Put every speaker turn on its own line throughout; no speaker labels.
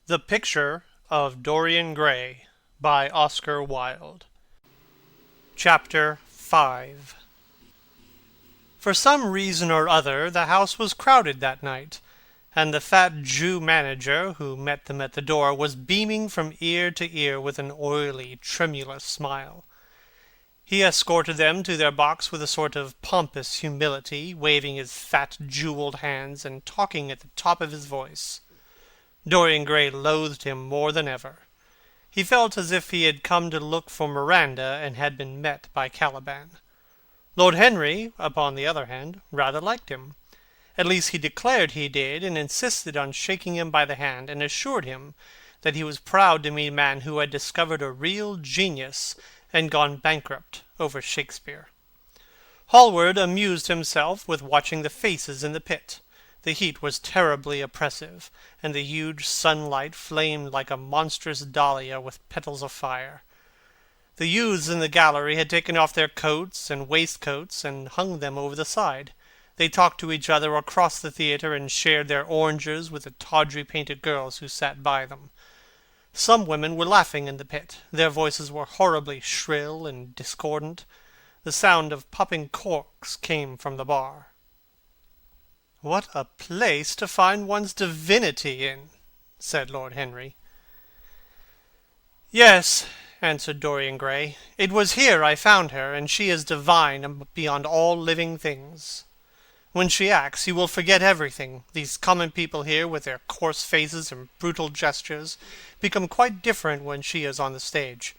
The Picture of Dorian Gray by Oscar Wilde. Chapter 5. For some reason or other the house was crowded that night, and the fat Jew manager who met them at the door was beaming from ear to ear with an oily, tremulous smile. He escorted them to their box with a sort of pompous humility, waving his fat jewelled hands and talking at the top of his voice. Dorian Gray loathed him more than ever. He felt as if he had come to look for Miranda and had been met by Caliban. Lord Henry, upon the other hand, rather liked him. At least he declared he did, and insisted on shaking him by the hand, and assured him that he was proud to meet a man who had discovered a real genius and gone bankrupt over Shakespeare. Hallward amused himself with watching the faces in the pit. The heat was terribly oppressive, and the huge sunlight flamed like a monstrous dahlia with petals of fire. The youths in the gallery had taken off their coats and waistcoats and hung them over the side. They talked to each other across the theatre and shared their oranges with the tawdry painted girls who sat by them. Some women were laughing in the pit. Their voices were horribly shrill and discordant. The sound of popping corks came from the bar. "What a place to find one's divinity in!" said Lord Henry. "Yes," answered Dorian Gray. "It was here I found her, and she is divine beyond all living things. When she acts, you will forget everything. These common people here, with their coarse faces and brutal gestures, become quite different when she is on the stage.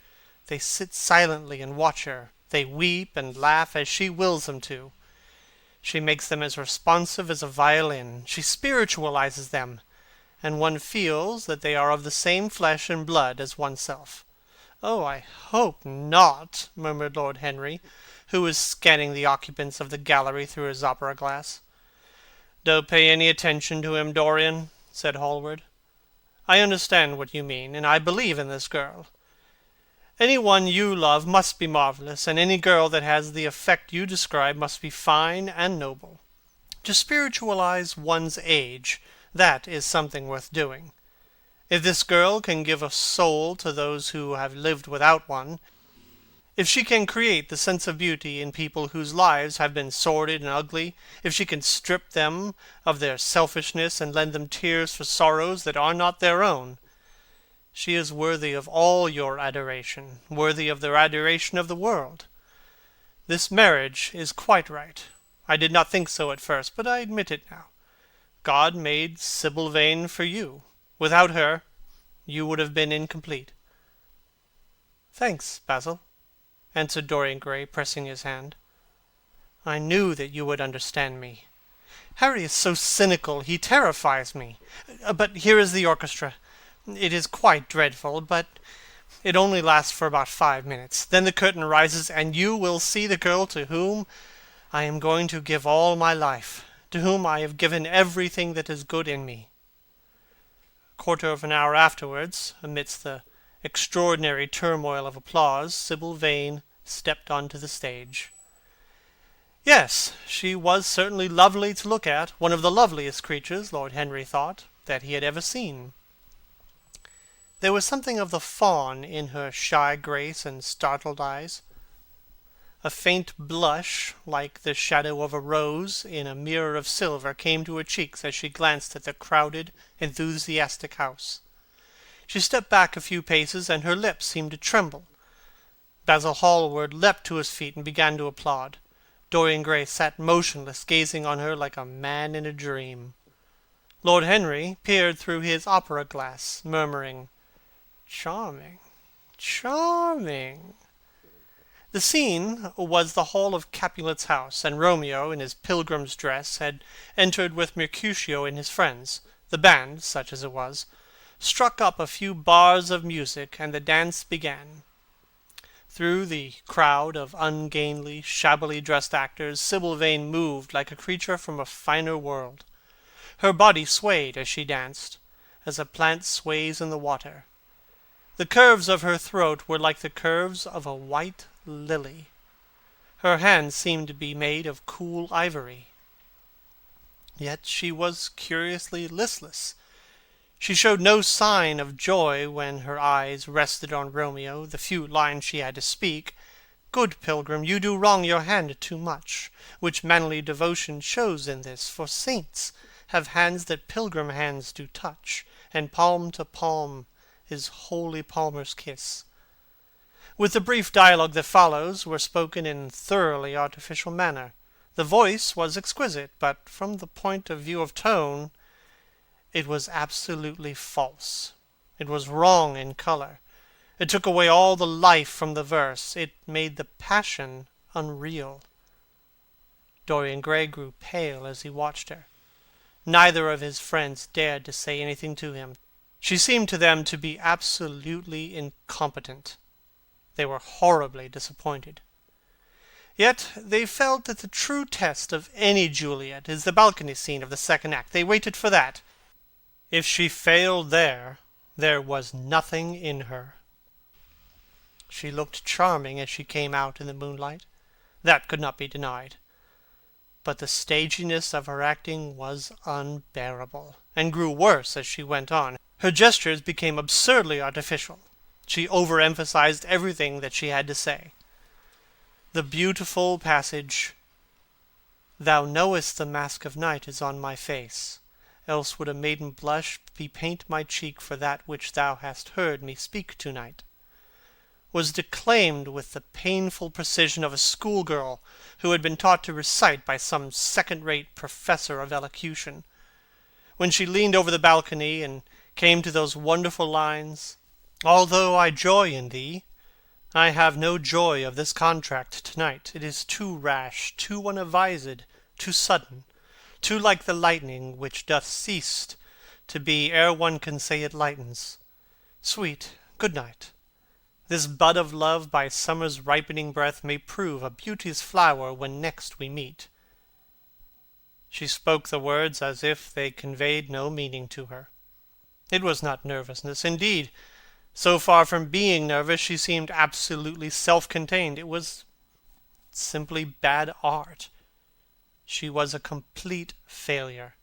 They sit silently and watch her. They weep and laugh as she wills them to. She makes them as responsive as a violin. She spiritualizes them, and one feels that they are of the same flesh and blood as oneself." "Oh, I hope not," murmured Lord Henry, who was scanning the occupants of the gallery through his opera-glass. "Don't pay any attention to him, Dorian," said Hallward. "I understand what you mean, and I believe in this girl. Any one you love must be marvellous, and any girl that has the effect you describe must be fine and noble. To spiritualize one's age, that is something worth doing. If this girl can give a soul to those who have lived without one, if she can create the sense of beauty in people whose lives have been sordid and ugly, if she can strip them of their selfishness and lend them tears for sorrows that are not their own, she is worthy of all your adoration, worthy of the adoration of the world. This marriage is quite right. I did not think so at first, but I admit it now. God made Sibyl Vane for you. Without her, you would have been incomplete." "Thanks, Basil," answered Dorian Gray, pressing his hand. "I knew that you would understand me. Harry is so cynical, he terrifies me. But here is the orchestra. It is quite dreadful, but it only lasts for about 5 minutes. Then the curtain rises, and you will see the girl to whom I am going to give all my life, to whom I have given everything that is good in me." A quarter of an hour afterwards, amidst the extraordinary turmoil of applause, Sibyl Vane stepped on to the stage. Yes, she was certainly lovely to look at, one of the loveliest creatures, Lord Henry thought, that he had ever seen. There was something of the fawn in her shy grace and startled eyes. A faint blush, like the shadow of a rose in a mirror of silver, came to her cheeks as she glanced at the crowded, enthusiastic house. She stepped back a few paces, and her lips seemed to tremble. Basil Hallward leapt to his feet and began to applaud. Dorian Gray sat motionless, gazing on her like a man in a dream. Lord Henry peered through his opera-glass, murmuring, "Charming, charming." The scene was the hall of Capulet's house, and Romeo, in his pilgrim's dress, had entered with Mercutio and his friends. The band, such as it was, struck up a few bars of music, and the dance began. Through the crowd of ungainly, shabbily dressed actors, Sibyl Vane moved like a creature from a finer world. Her body swayed as she danced, as a plant sways in the water. The curves of her throat were like the curves of a white lily. Her hands seemed to be made of cool ivory. Yet she was curiously listless. She showed no sign of joy when her eyes rested on Romeo, the few lines she had to speak. "Good pilgrim, you do wrong your hand too much, which manly devotion shows in this, for saints have hands that pilgrim hands do touch, and palm to palm is holy palmer's kiss." With the brief dialogue that follows were spoken in thoroughly artificial manner. The voice was exquisite, but from the point of view of tone it was absolutely false. It was wrong in colour. It took away all the life from the verse. It made the passion unreal. Dorian Gray grew pale as he watched her. Neither of his friends dared to say anything to him. She seemed to them to be absolutely incompetent. They were horribly disappointed. Yet they felt that the true test of any Juliet is the balcony scene of the second act. They waited for that. If she failed there was nothing in her. She looked charming as she came out in the moonlight. That could not be denied. But the staginess of her acting was unbearable, and grew worse as she went on. Her gestures became absurdly artificial. She overemphasized everything that she had to say. The beautiful passage, "Thou knowest the mask of night is on my face, else would a maiden blush bepaint my cheek for that which thou hast heard me speak to-night," was declaimed with the painful precision of a schoolgirl who had been taught to recite by some second-rate professor of elocution. When she leaned over the balcony and came to those wonderful lines, "Although I joy in thee, I have no joy of this contract to-night. It is too rash, too unadvised, too sudden, too like the lightning which doth cease to be ere one can say it lightens. Sweet, good night. This bud of love by summer's ripening breath may prove a beauteous flower when next we meet." She spoke the words as if they conveyed no meaning to her. It was not nervousness. Indeed, so far from being nervous, she seemed absolutely self-contained. It was simply bad art. She was a complete failure.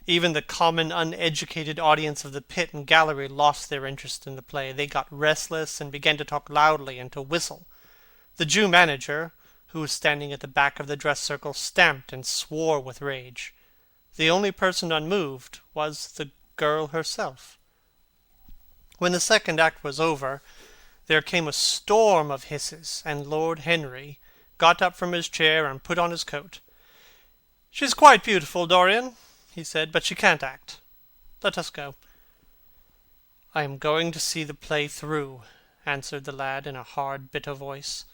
Even the common uneducated audience of the pit and gallery lost their interest in the play. They got restless and began to talk loudly and to whistle. The Jew manager, who was standing at the back of the dress circle, stamped and swore with rage. The only person unmoved was the girl herself. When the second act was over, there came a storm of hisses, and Lord Henry got up from his chair and put on his coat. "She's quite beautiful, Dorian," he said, "but she can't act. Let us go." "I am going to see the play through," answered the lad in a hard, bitter voice.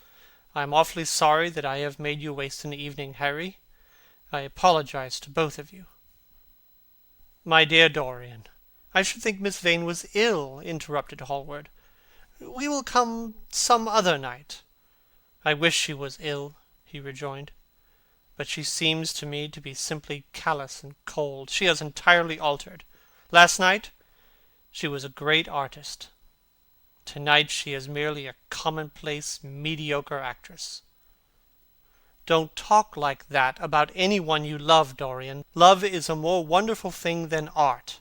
"I am awfully sorry that I have made you waste an evening, Harry. I apologize to both of you." "My dear Dorian, I should think Miss Vane was ill," interrupted Hallward. "We will come some other night." "I wish she was ill," he rejoined. "But she seems to me to be simply callous and cold. She has entirely altered. Last night she was a great artist. To-night she is merely a commonplace, mediocre actress." "Don't talk like that about any one you love, Dorian. Love is a more wonderful thing than art."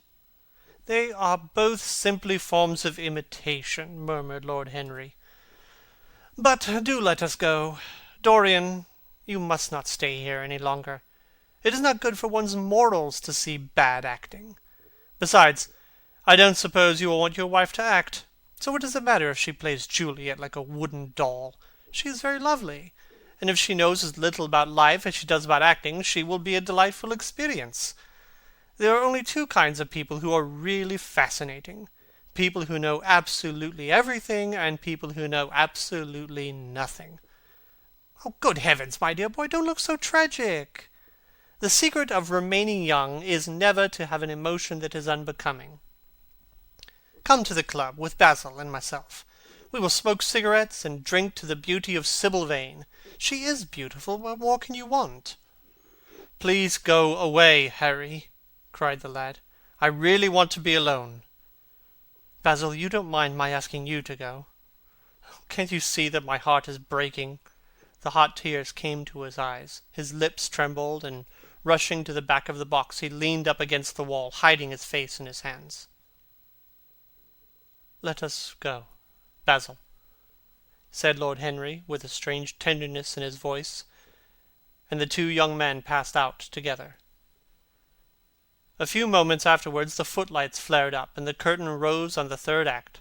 "They are both simply forms of imitation," murmured Lord Henry. "But do let us go. Dorian, you must not stay here any longer. It is not good for one's morals to see bad acting. Besides, I don't suppose you will want your wife to act. So what does it matter if she plays Juliet like a wooden doll? She is very lovely, and if she knows as little about life as she does about acting, she will be a delightful experience. There are only two kinds of people who are really fascinating: people who know absolutely everything, and people who know absolutely nothing." "Oh, good heavens, my dear boy, don't look so tragic. The secret of remaining young is never to have an emotion that is unbecoming. Come to the club with Basil and myself. We will smoke cigarettes and drink to the beauty of Sybil Vane. She is beautiful. What more can you want?" "Please go away, Harry," cried the lad. "I really want to be alone." "Basil, you don't mind my asking you to go?" "Can't you see that my heart is breaking?" The hot tears came to his eyes. His lips trembled, and Rushing to the back of the box, he leaned up against the wall, hiding his face in his hands. "Let us go, Basil," said Lord Henry, with a strange tenderness in his voice, and the two young men passed out together. A few moments afterwards the footlights flared up, and the curtain rose on the third act.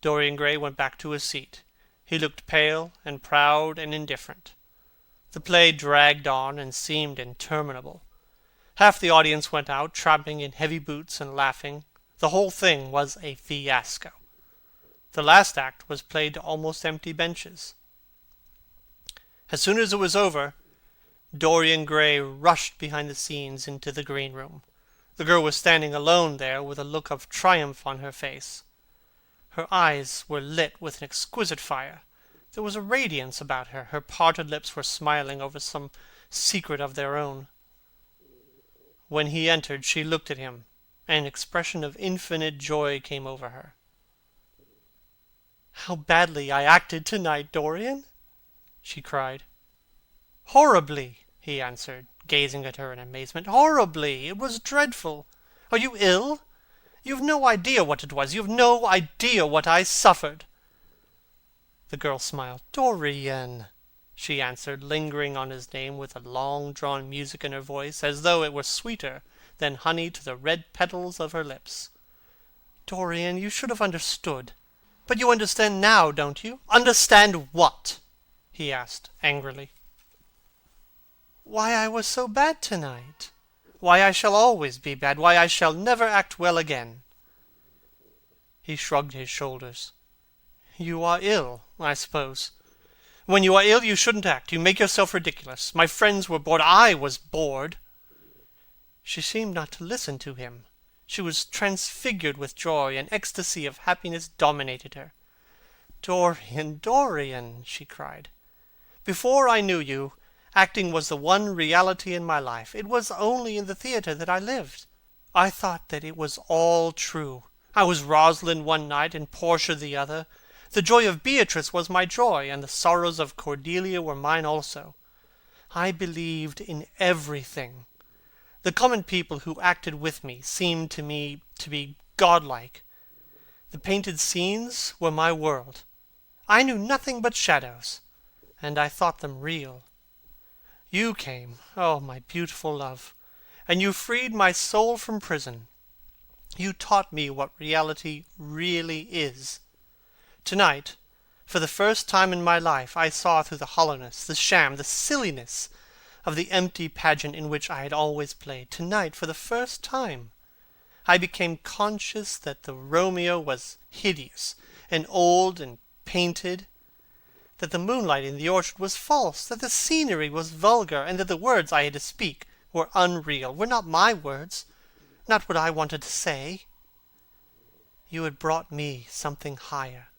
Dorian Gray went back to his seat. He looked pale and proud and indifferent. The play dragged on and seemed interminable. Half the audience went out, tramping in heavy boots and laughing. The whole thing was a fiasco. The last act was played to almost empty benches. As soon as it was over, Dorian Gray rushed behind the scenes into the green room. The girl was standing alone there, with a look of triumph on her face. Her eyes were lit with an exquisite fire. There was a radiance about her. Her parted lips were smiling over some secret of their own. When he entered, she looked at him, and an expression of infinite joy came over her. "How badly I acted tonight, Dorian!" she cried. "Horribly," he answered, gazing at her in amazement. "Horribly! It was dreadful. Are you ill? You have no idea what it was. You have no idea what I suffered." The girl smiled. "Dorian," she answered, lingering on his name with a long-drawn music in her voice, as though it were sweeter than honey to the red petals of her lips. "Dorian, you should have understood. But you understand now, don't you?" "Understand what?" he asked, angrily. "Why I was so bad tonight. Why I shall always be bad. Why I shall never act well again." He shrugged his shoulders. "You are ill, I suppose. When you are ill, you shouldn't act. You make yourself ridiculous. My friends were bored. I was bored." She seemed not to listen to him. She was transfigured with joy. An ecstasy of happiness dominated her. "Dorian, Dorian!" she cried. "Before I knew you, acting was the one reality in my life. It was only in the theatre that I lived. I thought that it was all true. I was Rosalind one night and Portia the other. The joy of Beatrice was my joy, and the sorrows of Cordelia were mine also. I believed in everything. The common people who acted with me seemed to me to be godlike. The painted scenes were my world. I knew nothing but shadows, and I thought them real. You came, oh, my beautiful love, and you freed my soul from prison. You taught me what reality really is. Tonight, for the first time in my life, I saw through the hollowness, the sham, the silliness of the empty pageant in which I had always played. Tonight, for the first time, I became conscious that the Romeo was hideous and old and painted, that the moonlight in the orchard was false, that the scenery was vulgar, and that the words I had to speak were unreal, were not my words, not what I wanted to say. You had brought me something higher,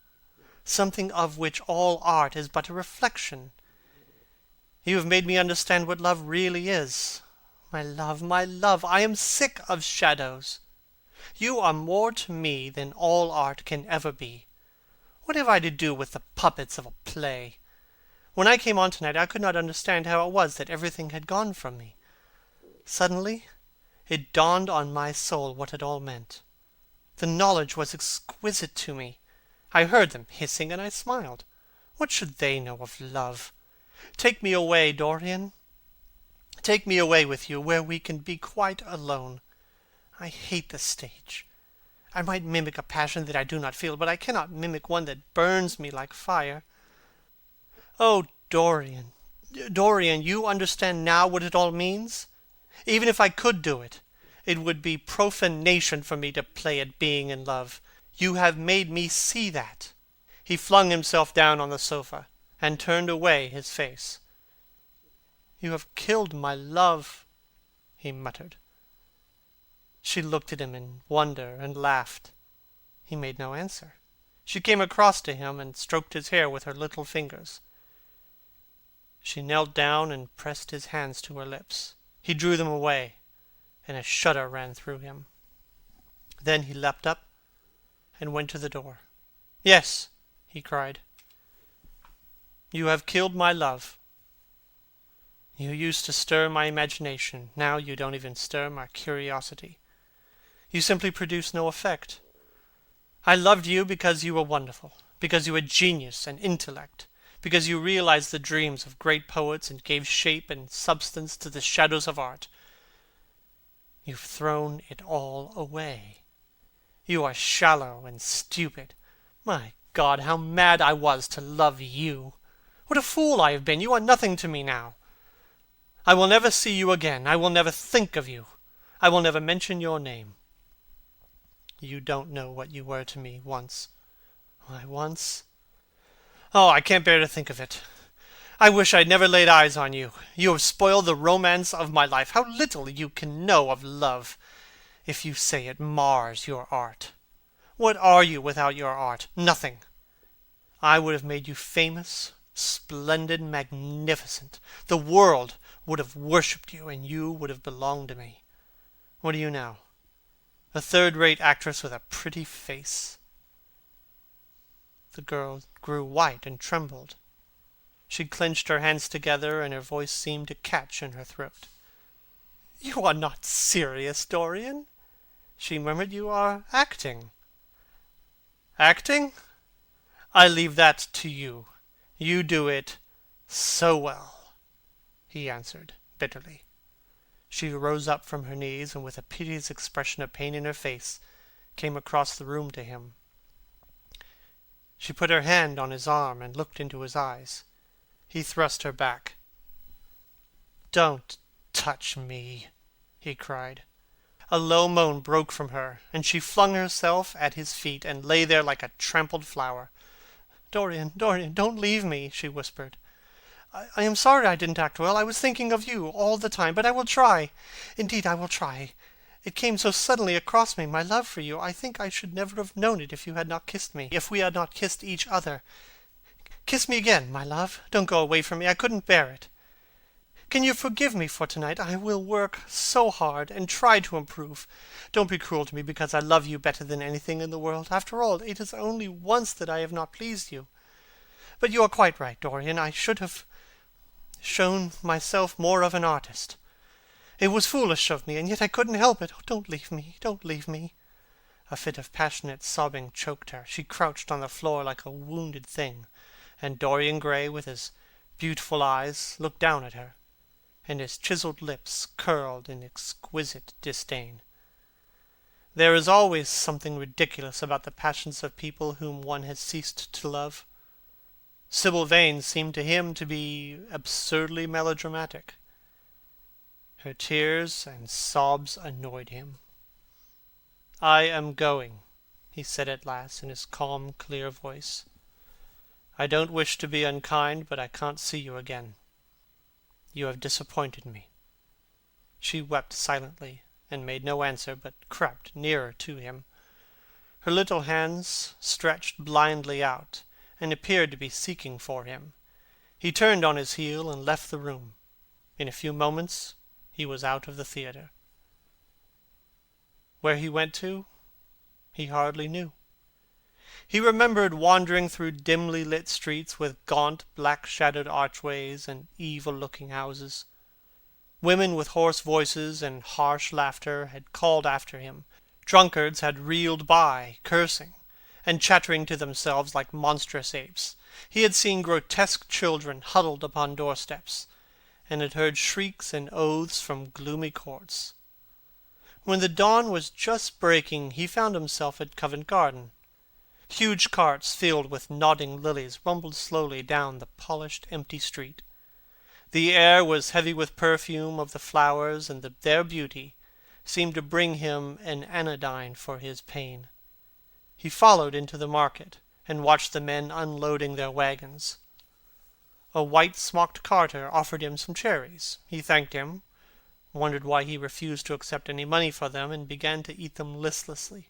something of which all art is but a reflection. You have made me understand what love really is. My love, I am sick of shadows. You are more to me than all art can ever be. What have I to do with the puppets of a play? When I came on tonight, I could not understand how it was that everything had gone from me. Suddenly, it dawned on my soul what it all meant. The knowledge was exquisite to me. I heard them hissing, and I smiled. What should they know of love? Take me away, Dorian. Take me away with you, where we can be quite alone. I hate the stage. I might mimic a passion that I do not feel, but I cannot mimic one that burns me like fire. Oh, Dorian, Dorian, you understand now what it all means? Even if I could do it, it would be profanation for me to play at being in love. You have made me see that." He flung himself down on the sofa, and turned away his face. "You have killed my love," he muttered. She looked at him in wonder and laughed. He made no answer. She came across to him and stroked his hair with her little fingers. She knelt down and pressed his hands to her lips. He drew them away, and a shudder ran through him. Then he leapt up and went to the door. "Yes," he cried, "you have killed my love. You used to stir my imagination. Now you don't even stir my curiosity. You simply produce no effect. I loved you because you were wonderful, because you had genius and intellect, because you realized the dreams of great poets and gave shape and substance to the shadows of art. You've thrown it all away. You are shallow and stupid. My God, how mad I was to love you! What a fool I have been! You are nothing to me now. I will never see you again. I will never think of you. I will never mention your name. You don't know what you were to me once. Why, once? Oh, I can't bear to think of it. I wish I'd never laid eyes on you. You have spoiled the romance of my life. How little you can know of love, if you say it mars your art. What are you without your art? Nothing. I would have made you famous, splendid, magnificent. The world would have worshipped you, and you would have belonged to me. What are you now? A third-rate actress with a pretty face. The girl grew white and trembled. She clenched her hands together, and her voice seemed to catch in her throat. "You are not serious, Dorian," she murmured. "You are acting." "Acting? I leave that to you. You do it so well," he answered bitterly. She rose up from her knees, and with a piteous expression of pain in her face, came across the room to him. She put her hand on his arm and looked into his eyes. He thrust her back. "Don't touch me," he cried. A low moan broke from her, and she flung herself at his feet and lay there like a trampled flower. "Dorian, Dorian, don't leave me," she whispered. I am sorry I didn't act well. I was thinking of you all the time, but I will try. Indeed, I will try. It came so suddenly across me, my love for you. I think I should never have known it if you had not kissed me, if we had not kissed each other. Kiss me again, my love. Don't go away from me. I couldn't bear it. Can you forgive me for tonight? I will work so hard and try to improve. Don't be cruel to me because I love you better than anything in the world. After all, it is only once that I have not pleased you. But you are quite right, Dorian. I should have shown myself more of an artist. It was foolish of me, and yet I couldn't help it. Oh, don't leave me. Don't leave me." A fit of passionate sobbing choked her. She crouched on the floor like a wounded thing, and Dorian Gray, with his beautiful eyes, looked down at her, and his chiseled lips curled in exquisite disdain. There is always something ridiculous about the passions of people whom one has ceased to love. Sybil Vane seemed to him to be absurdly melodramatic. Her tears and sobs annoyed him. "I am going," he said at last in his calm, clear voice. "I don't wish to be unkind, but I can't see you again. You have disappointed me." She wept silently, and made no answer, but crept nearer to him. Her little hands stretched blindly out, and appeared to be seeking for him. He turned on his heel and left the room. In a few moments he was out of the theatre. Where he went to, he hardly knew. He remembered wandering through dimly lit streets with gaunt, black-shadowed archways and evil-looking houses. Women with hoarse voices and harsh laughter had called after him. Drunkards had reeled by, cursing, and chattering to themselves like monstrous apes. He had seen grotesque children huddled upon doorsteps, and had heard shrieks and oaths from gloomy courts. When the dawn was just breaking, he found himself at Covent Garden. Huge carts filled with nodding lilies rumbled slowly down the polished, empty street. The air was heavy with perfume of the flowers, and their beauty seemed to bring him an anodyne for his pain. He followed into the market, and watched the men unloading their wagons. A white-smocked carter offered him some cherries. He thanked him, wondered why he refused to accept any money for them, and began to eat them listlessly.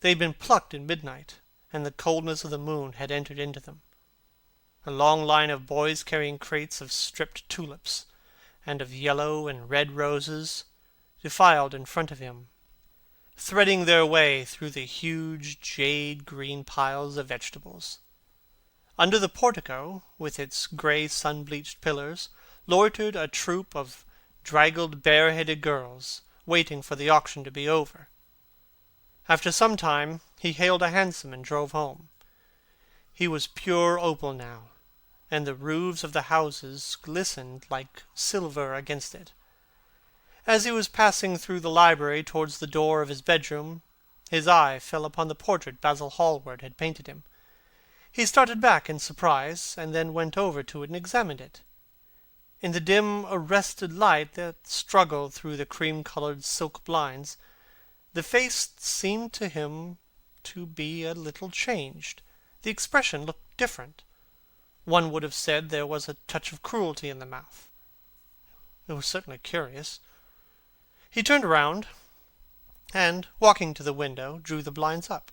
They had been plucked at midnight, and the coldness of the moon had entered into them. A long line of boys carrying crates of stripped tulips, and of yellow and red roses, defiled in front of him, threading their way through the huge jade-green piles of vegetables. Under the portico, with its grey sun-bleached pillars, loitered a troop of draggled, bare-headed girls, waiting for the auction to be over. After some time he hailed a hansom and drove home. He was pure opal now, and the roofs of the houses glistened like silver against it. As he was passing through the library towards the door of his bedroom, his eye fell upon the portrait Basil Hallward had painted him. He started back in surprise, and then went over to it and examined it. In the dim, arrested light that struggled through the cream-coloured silk blinds, the face seemed to him to be a little changed. The expression looked different. One would have said there was a touch of cruelty in the mouth. It was certainly curious. He turned round, and, walking to the window, drew the blinds up.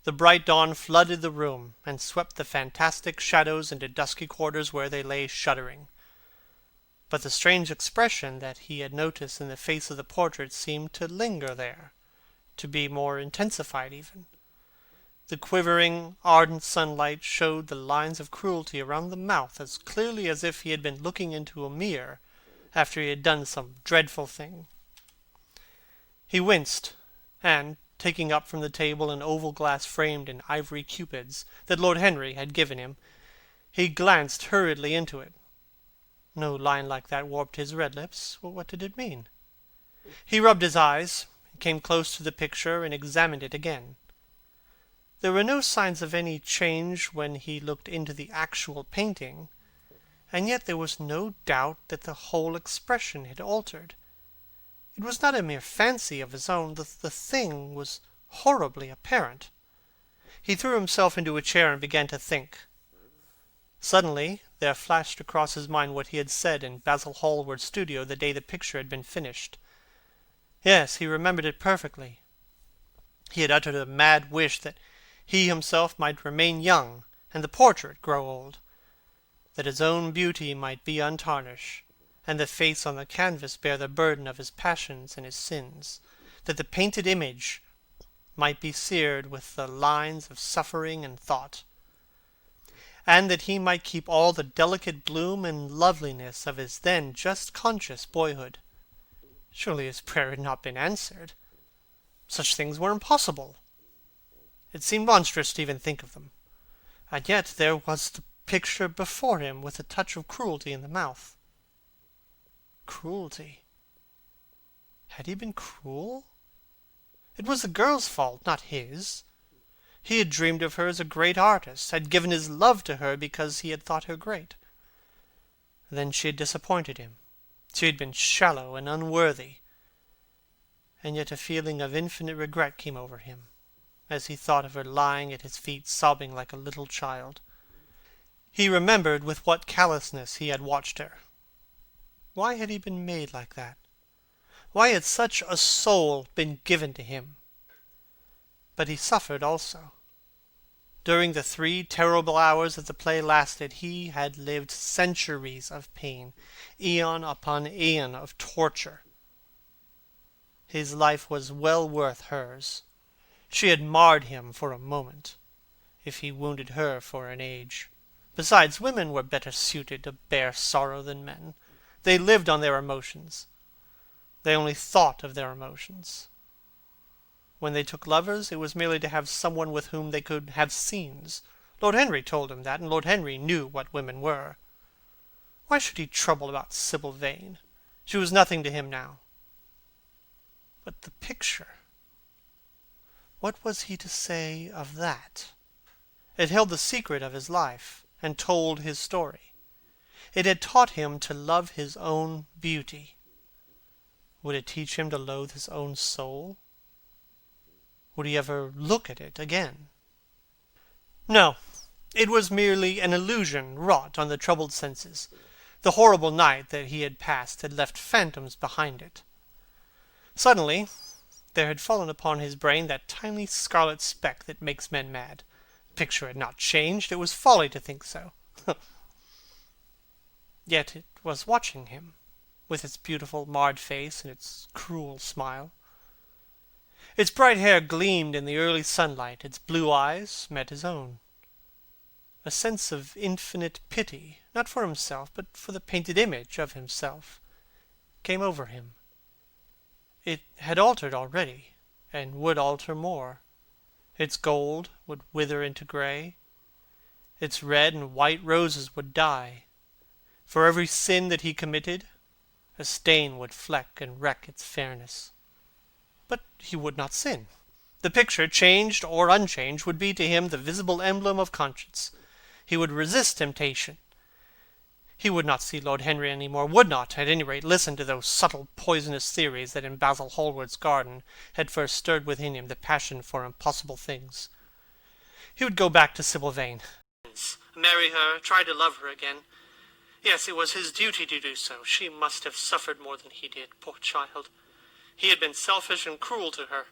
The bright dawn flooded the room, and swept the fantastic shadows into dusky quarters where they lay shuddering. But the strange expression that he had noticed in the face of the portrait seemed to linger there, to be more intensified even. The quivering, ardent sunlight showed the lines of cruelty around the mouth as clearly as if he had been looking into a mirror after he had done some dreadful thing. He winced, and, taking up from the table an oval glass framed in ivory cupids that Lord Henry had given him, he glanced hurriedly into it. No line like that warped his red lips. What did it mean? He rubbed his eyes, came close to the picture, and examined it again. There were no signs of any change when he looked into the actual painting, and yet there was no doubt that the whole expression had altered. It was not a mere fancy of his own. The thing was horribly apparent. He threw himself into a chair and began to think. Suddenly there flashed across his mind what he had said in Basil Hallward's studio the day the picture had been finished. Yes, he remembered it perfectly. He had uttered a mad wish that he himself might remain young, and the portrait grow old, that his own beauty might be untarnished, and the face on the canvas bear the burden of his passions and his sins, that the painted image might be seared with the lines of suffering and thought, and that he might keep all the delicate bloom and loveliness of his then just conscious boyhood. Surely his prayer had not been answered. Such things were impossible. It seemed monstrous to even think of them. And yet there was the picture before him with a touch of cruelty in the mouth. Cruelty. Had he been cruel? It was the girl's fault, not his. He had dreamed of her as a great artist, had given his love to her because he had thought her great. Then she had disappointed him. She had been shallow and unworthy. And yet a feeling of infinite regret came over him, as he thought of her lying at his feet sobbing like a little child. He remembered with what callousness he had watched her. Why had he been made like that? Why had such a soul been given to him? But he suffered also. During the 3 terrible hours that the play lasted, he had lived centuries of pain, aeon upon aeon of torture. His life was well worth hers. She had marred him for a moment, if he wounded her for an age. Besides, women were better suited to bear sorrow than men. They lived on their emotions. They only thought of their emotions. When they took lovers, it was merely to have someone with whom they could have scenes. Lord Henry told him that, and Lord Henry knew what women were. Why should he trouble about Sibyl Vane? She was nothing to him now. But the picture. What was he to say of that? It held the secret of his life, and told his story. It had taught him to love his own beauty. Would it teach him to loathe his own soul? Would he ever look at it again? No, it was merely an illusion wrought on the troubled senses. The horrible night that he had passed had left phantoms behind it. Suddenly there had fallen upon his brain that tiny scarlet speck that makes men mad. The picture had not changed. It was folly to think so. Yet it was watching him, with its beautiful marred face and its cruel smile. Its bright hair gleamed in the early sunlight. Its blue eyes met his own. A sense of infinite pity, not for himself, but for the painted image of himself, came over him. It had altered already, and would alter more. Its gold would wither into gray. Its red and white roses would die. For every sin that he committed, a stain would fleck and wreck its fairness. But he would not sin. The picture, changed or unchanged, would be to him the visible emblem of conscience. He would resist temptation. He would not see Lord Henry any more, would not, at any rate, listen to those subtle, poisonous theories that in Basil Hallward's garden had first stirred within him the passion for impossible things. He would go back to Sibyl Vane, marry her, try to love her again. Yes, it was his duty to do so. She must have suffered more than he did, poor child. He had been selfish and cruel to her.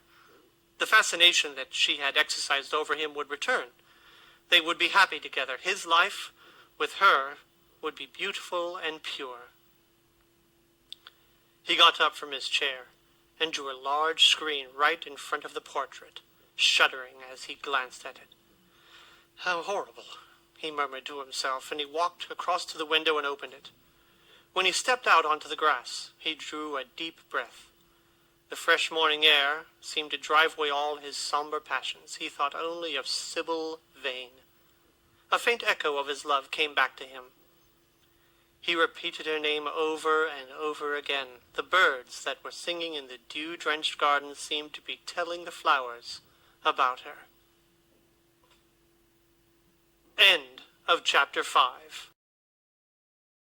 The fascination that she had exercised over him would return. They would be happy together. His life, with her, would be beautiful and pure. He got up from his chair and drew a large screen right in front of the portrait, shuddering as he glanced at it. How horrible, he murmured to himself, and he walked across to the window and opened it. When he stepped out onto the grass, he drew a deep breath. The fresh morning air seemed to drive away all his somber passions. He thought only of Sibyl Vane. A faint echo of his love came back to him. He repeated her name over and over again. The birds that were singing in the dew-drenched garden seemed to be telling the flowers about her. End of chapter 5.